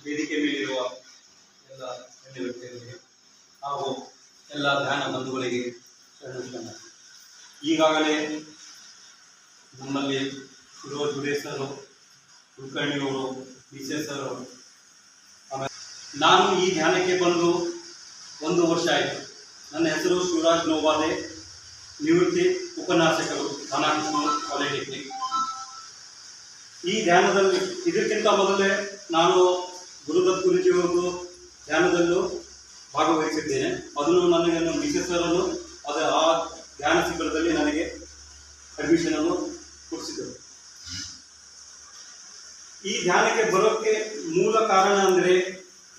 ವೇದಿಕೆ ಮೇಲಿರುವ ಎಲ್ಲ ಗಣ್ಯ ವ್ಯಕ್ತಿಗಳಿಗೆ ಹಾಗೂ ಎಲ್ಲ ಧ್ಯಾನ ಬಂಧುಗಳಿಗೆ ಶರಣ. ಈಗಾಗಲೇ ನಮ್ಮಲ್ಲಿ ಶಿರೋಜ್ ಗುಡೇಸರು, ಕುಲಕರ್ಣಿಯವರು, ಸರ್ ಅವರು, ಆಮೇಲೆ ನಾನು ಈ ಧ್ಯಾನಕ್ಕೆ ಬಂದು 1 ವರ್ಷ ಆಯಿತು. ನನ್ನ ಹೆಸರು ಶಿವರಾಜ್ ನೋವಾದೆ, ನಿವೃತ್ತಿ ಉಪನ್ಯಾಸಕರು, ಧನಾಕೃಷ್ಣ ಪಾಲಿಟೆಕ್ನಿಕ್. ಈ ಧ್ಯಾನದಲ್ಲಿ ಇದಕ್ಕಿಂತ ಮೊದಲೇ ನಾನು ಗುರುದತ್ ಗುರುಜಿಯವ್ರದ್ದು ಧ್ಯಾನದಲ್ಲೂ ಭಾಗವಹಿಸಿದ್ದೇನೆ. ಅದನ್ನು ನನಗೆ ನಮ್ಮ ಸರನ್ನು ಆ ಧ್ಯಾನ ಶಿಬಿರದಲ್ಲಿ ನನಗೆ ಅಡ್ಮಿಷನನ್ನು ಕೊಡಿಸಿದರು. ಈ ಧ್ಯಾನಕ್ಕೆ ಬರೋಕ್ಕೆ ಮೂಲ ಕಾರಣ ಅಂದರೆ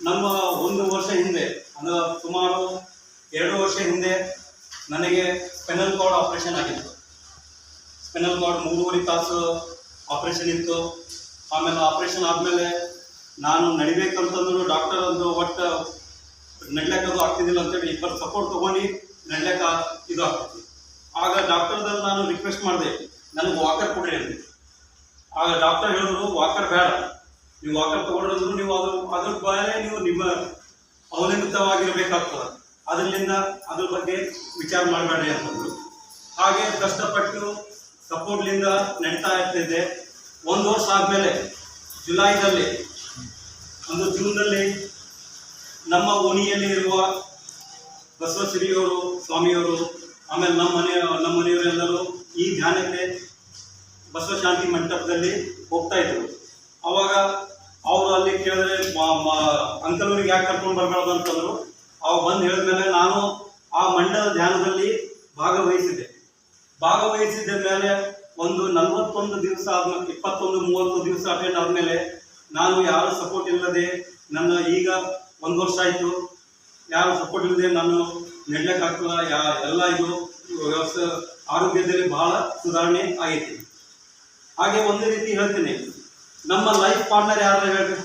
ನಮ್ಮ 1 ವರ್ಷ ಹಿಂದೆ, ಅಂದರೆ ಸುಮಾರು 2 ವರ್ಷ ಹಿಂದೆ ನನಗೆ ಸ್ಪೈನಲ್ ಕಾರ್ಡ್ ಆಪರೇಷನ್ ಆಗಿತ್ತು. ಸ್ಪೈನಲ್ ಕಾರ್ಡ್ 3.5 ತಾಸು ಆಪರೇಷನ್ ಇತ್ತು. ಆಮೇಲೆ ಆಪರೇಷನ್ ಆದಮೇಲೆ ನಾನು ನಡಿಬೇಕಂತಂದ್ರು ಡಾಕ್ಟರ್ ಅಂದರು ಒಟ್ಟು ನಡ್ಲಿಕ್ಕದು ಆಗ್ತಿದ್ದಿಲ್ಲ ಅಂತೇಳಿ ಇಬ್ಬರು ಸಪೋರ್ಟ್ ತೊಗೊಂಡು ನಡ್ಲಿಕ್ಕೆ ಇದು ಆಗ್ತಿತ್ತು. ಆಗ ಡಾಕ್ಟರ್ದಲ್ಲಿ ನಾನು ರಿಕ್ವೆಸ್ಟ್ ಮಾಡಿದೆ, ನನಗೆ ವಾಕರ್ ಕೊಡ್ರಿ ಅಂತ. ಆಗ ಡಾಕ್ಟರ್ ಹೇಳಿದ್ರು, ವಾಕರ್ ಬೇಡ, ನೀವು ವಾಕರ್ ತೊಗೊಂಡ್ರಂದ್ರು ನೀವು ಅದ್ರ ಮೇಲೆ ನೀವು ನಿಮ್ಮ ಅವಲಂಬಿತವಾಗಿರಬೇಕಾಗ್ತದೆ, ಅದರಿಂದ ಅದ್ರ ಬಗ್ಗೆ ವಿಚಾರ ಮಾಡಬೇಡ್ರಿ ಅಂತಂದರು. ಹಾಗೆ ಕಷ್ಟಪಟ್ಟು ಸಪೋರ್ಟ್ಲಿಂದ ನಡೀತಾ ಇರ್ತಿದ್ದೆ. 1 ವರ್ಷ ಆದಮೇಲೆ ಜುಲೈದಲ್ಲಿ ಜೂನ್ನಲ್ಲಿ ನಮ್ಮ ಓಣಿಯಲ್ಲಿ ಇರುವ ಬಸವಶ್ರೀಯವರು, ಸ್ವಾಮಿಯವರು, ಆಮೇಲೆ ನಮ್ಮ ಮನೆಯವರೆಲ್ಲರೂ ಈ ಧ್ಯಾನಕ್ಕೆ ಬಸವಶಾಂತಿ ಮಂಟಪದಲ್ಲಿ ಹೋಗ್ತಾ ಇದ್ರು. ಅವಾಗ ಅವರು ಅಲ್ಲಿ ಕೇಳಿದ್ರೆ ಅಂಕಲ್ವರಿಗೆ ಯಾಕೆ ಕರ್ಕೊಂಡು ಬರಬಾರ್ದು ಅಂತಂದರು. ಅವಾಗ ಬಂದು ಹೇಳಿದ್ಮೇಲೆ ನಾನು ಆ ಮಂಡಲ ಧ್ಯಾನದಲ್ಲಿ ಭಾಗವಹಿಸಿದ್ದ ಮೇಲೆ ಒಂದು 41 ದಿವಸ ಆದ್ಮೇಲೆ 21-30 ದಿವಸ ಅಟೆಂಡ್ ಆದಮೇಲೆ ನಾನು ಯಾರು ಸಪೋರ್ಟ್ ಇಲ್ಲದೆ ನನ್ನ ಈಗ 1 ವರ್ಷ ಆಯಿತು, ಯಾರು ಸಪೋರ್ಟ್ ಇಲ್ಲದೆ ನಾನು ನಡ್ಲಿಕ್ಕಾಗ್ತದ ಎಲ್ಲ ಇದು ವ್ಯವಸ್ಥೆ ಆರೋಗ್ಯದಲ್ಲಿ ಬಹಳ ಸುಧಾರಣೆ ಆಗೈತಿ. ಹಾಗೆ ಒಂದು ರೀತಿ ಹೇಳ್ತೀನಿ, ನಮ್ಮ ಲೈಫ್ ಪಾರ್ಟ್ನರ್ ಯಾರು ಹೇಳ್ರಿ?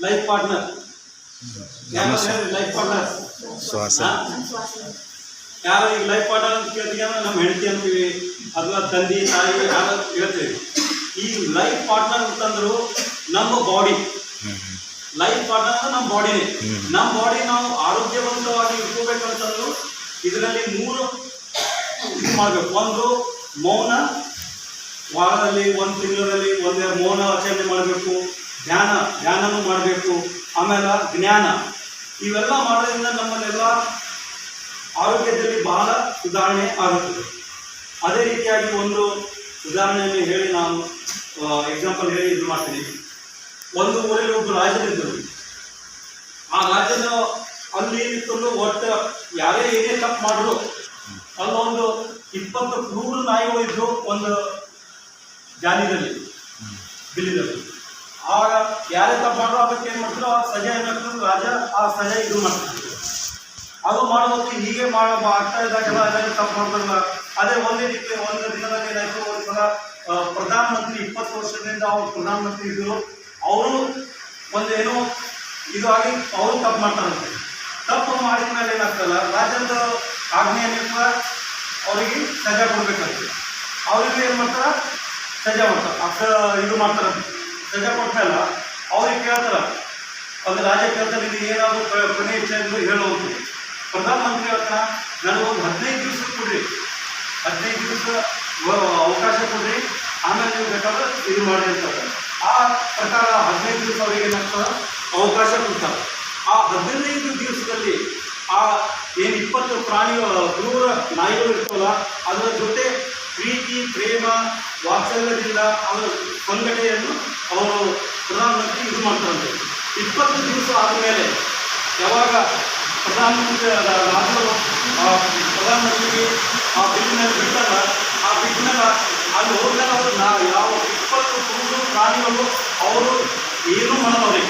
ಲೈಫ್ ಪಾರ್ಟ್ನರ್ ಯಾರು ಈಗ ಲೈಫ್ ಪಾರ್ಟ್ನರ್ ಅಂತ ಕೇಳ್ತೀವಿ ಅಂದ್ರೆ ನಮ್ಮ ಹೆಂಡತಿ ಅಂತೀವಿ, ಅಥವಾ ತಂದೆ ತಾಯಿ ಯಾರು ಹೇಳ್ತೀವಿ. ಈ ಲೈಫ್ ಪಾರ್ಟ್ನರ್ ಅಂತಂದ್ರು ನಮ್ಮ ಬಾಡಿ. ಲೈಫ್ ಪಾರ್ಟ್ನರ್ ಅಂದ್ರೆ ನಮ್ಮ ಬಾಡಿನೇ. ನಮ್ಮ ಬಾಡಿ ನಾವು ಆರೋಗ್ಯವಂತವಾಗಿ ಇಟ್ಕೋಬೇಕಂತಂದ್ರು ಇದರಲ್ಲಿ 3 ಮಾಡಬೇಕು. ಒಂದು ಮೌನ, ವಾರದಲ್ಲಿ 1 ತಿಂಗಳಲ್ಲಿ 1 ಮೌನ ಆಚರಣೆ ಮಾಡಬೇಕು. ಧ್ಯಾನನೂ ಮಾಡಬೇಕು. ಆಮೇಲೆ ಜ್ಞಾನ, ಇವೆಲ್ಲ ಮಾಡೋದ್ರಿಂದ ನಮ್ಮಲ್ಲೆಲ್ಲ ಆರೋಗ್ಯದಲ್ಲಿ ಬಹಳ ಸುಧಾರಣೆ ಆಗುತ್ತದೆ. ಅದೇ ರೀತಿಯಾಗಿ ಒಂದು ಉದಾಹರಣೆಯನ್ನು ಹೇಳಿ ನಾನು ಎಕ್ಸಾಂಪಲ್ ಹೇಳಿ ಇದು ಮಾಡ್ತೀನಿ. ಒಂದು ಊರಲ್ಲಿ ಒಬ್ಬರು ರಾಜರಿದ್ದರು. ಆ ರಾಜನ ಅಲ್ಲಿ ಇಟ್ಕೊಂಡು ಒಟ್ಟು ಯಾರೇ ಏನೇ ತಪ್ಪು ಮಾಡಿದ್ರು ಅಲ್ಲೊಂದು 20 ಕ್ರೂರ ನಾಯಿಗಳು ಇದ್ದು ಒಂದು ಜಾಲಿದಲ್ಲಿ ಬಿಲ್ಲಿದಲ್ಲಿ. ಆಗ ಯಾರೇ ತಪ್ಪು ಮಾಡಿದ್ರು ಅದಕ್ಕೆ ಏನು ಮಾಡ್ತಾರೆ, ಆ ಸಜೆ ಏನಾಗ್ತದೆ, ರಾಜ ಆ ಸಜೆ ಇದು ಮಾಡ್ತಾರೆ. ಅದು ಮಾಡೋದು ಹೀಗೆ ಆಗ್ತಾ ಇದ್ದಾಗೆಲ್ಲ ಎಲ್ಲರೂ ತಪ್ಪು ಮಾಡ್ತಾರಲ್ಲ. ಅದೇ ಒಂದೇ ರೀತಿ ಒಂದು ದಿನದಲ್ಲಿ ಏನಾಯ್ತು, ಒಂದು ಸಲ ಪ್ರಧಾನಮಂತ್ರಿ 20 ವರ್ಷದಿಂದ ಅವ್ರು ಪ್ರಧಾನಮಂತ್ರಿ ಇದ್ದರು. ಅವರು ಒಂದೇನೋ ಇದು ಆಗಿ ಅವರು ತಪ್ಪು ಮಾಡ್ತಾರಂತೆ. ತಪ್ಪು ಮಾಡಿದ ಮೇಲೆ ಏನಾಗ್ತಲ್ಲ, ರಾಜ್ಯದ ಆಜ್ಞೆಯನ್ನ ಅವರಿಗೆ ಸಜಾ ಕೊಡ್ಬೇಕಂತೆ. ಅವ್ರಿಗೆ ಏನು ಮಾಡ್ತಾರೆ, ಸಜಾ ಮಾಡ್ತಾರೆ, ಇದು ಮಾಡ್ತಾರಂತೆ. ಸಜಾ ಕೊಟ್ಮೇಲೆ ಅವ್ರಿಗೆ ಕೇಳ್ತಾರ, ಒಂದು ರಾಜ್ಯ ಕೇಳ್ತಾರೆ, ಇದು ಏನಾದರೂ ಕೊನೆ ಇಚ್ಛೆ ಹೇಳೋದು. ಪ್ರಧಾನಮಂತ್ರಿ ಹೇಳ್ತಾರ, ನನಗೊಂದು 15 ದಿವಸ ಕೊಡ್ರಿ, 15 ದಿವಸ ಅವಕಾಶ ಕೊಡ್ರಿ, ಆಮೇಲೆ ನೀವು ಬೇಕಾದ್ರೆ ಇದು ಮಾಡಿ ಅಂತಾರೆ. ಆ ಪ್ರಕಾರ 15 ದಿವಸ ಅವರಿಗೆ ಏನಾಗ್ತದೆ, ಅವಕಾಶ ಕೊಡ್ತಾರೆ. ಆ 15 ದಿವಸದಲ್ಲಿ ಆ ಏನು 20 ಪ್ರಾಣಿಗಳು, ಕ್ರೂರ ನಾಯಿಗಳು ಇರ್ತವಲ್ಲ, ಅದರ ಜೊತೆ ಪ್ರೀತಿ, ಪ್ರೇಮ, ವಾತ್ಸಲ್ಯದಿಂದ ಅವರ ಸಂಘಟನೆಯನ್ನು ಅವರು ಪ್ರಧಾನಮಂತ್ರಿ ಇದು ಮಾಡ್ತಾರಂತೆ. 20 ದಿವಸ ಆದಮೇಲೆ ಯಾವಾಗ ಪ್ರಧಾನಮಂತ್ರಿಗೆ ಆ ಬಿಲ್ಲಿನಲ್ಲಿ ಬಿಟ್ಟಲ್ಲ, ಆ ಬಿಟ್ಟಿನಾಗ ಅಲ್ಲಿ ಹೋದಾಗ ಅವರು ಯಾವ 20 ಕ್ರೂರ ಪ್ರಾಣಿಗಳು ಅವರು ಏನೂ ಮಾಡೋವ್ರಿ,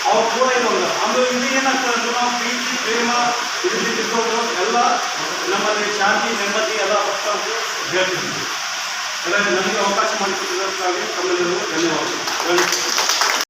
ಅವ್ರು ಕೂಡ ಇರೋಲ್ಲ. ಅಂದ್ರೆ ಇಲ್ಲಿ ಏನಾಗ್ತದೆ ಅಂದ್ರೆ ನಾವು ಪ್ರೀತಿ, ಪ್ರೇಮ ಇರೋದು ಎಲ್ಲ ನಮ್ಮಲ್ಲಿ ಶಾಂತಿ, ನೆಮ್ಮದಿ ಎಲ್ಲ ಬರ್ತಾ ಅಂತ ಹೇಳ್ತೀವಿ. ಎಲ್ಲ ನನಗೆ ಅವಕಾಶ ಮಾಡಿಕೊಟ್ಟಿದ್ದಕ್ಕಾಗಿ ತಮ್ಮೆಲ್ಲರಿಗೂ ಧನ್ಯವಾದಗಳು.